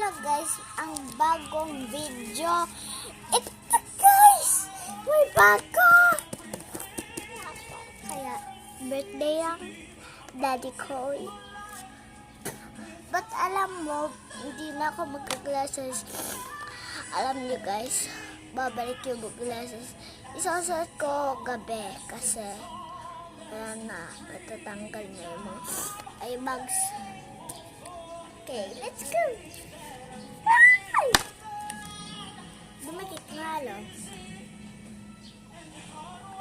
Hello guys, ang bagong video. Ito guys, may bago. Kaya birthday ang daddy ko. But alam mo, hindi na ako magka-glasses. Alam niyo guys, babalik yung glasses. Isasuot ko gabi kasi wala na, matatanggal na yung mga eye bags. Okay, let's go! Ay! Dumakit nga, lo.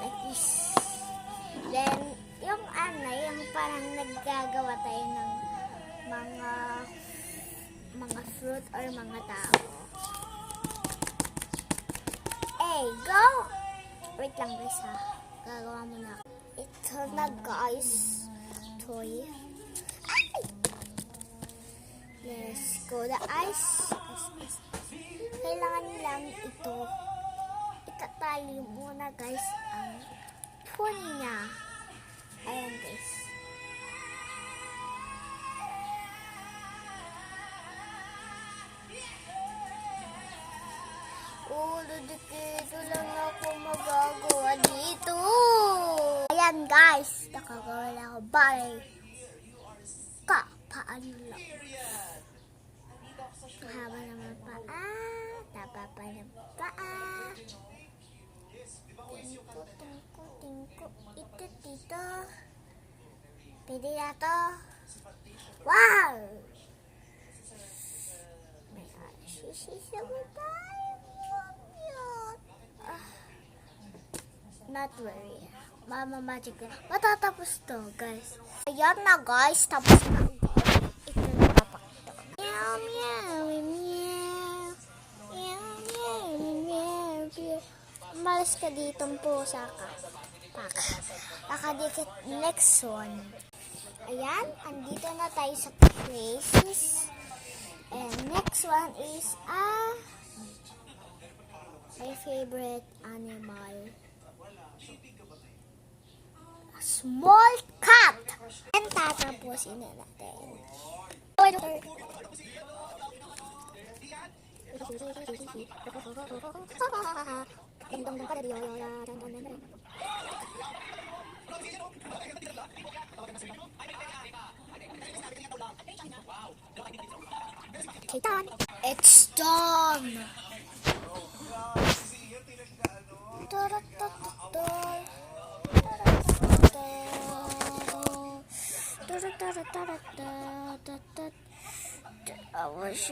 Like this. Then, yung yung parang naggagawa tayo ng mga fruit or mga tao. Hey, go! Wait lang guys ha. Gagawa muna ako. Ito na guys. Toy. Let's go the ice. Kailangan lang ito. Itatali muna guys ang pony niya. Ayan guys. Dito lang ako magagawa dito. Ayan guys. Nakagawa lang ako. Bye. Paano lang. Haba naman paa. Taba pa ng paa. Tingko. Ito dito. Pwede na to. Wow! May sisi mo tayo. Not worry. Mama magic. Matatapos to guys. Ayan na guys. Tapos na. Malas ka dito po sa nakadikit. Next one. Ayan, andito na tayo sa places. And next one is my favorite animal. A small cat. And tatapusin na natin. It's done. I wish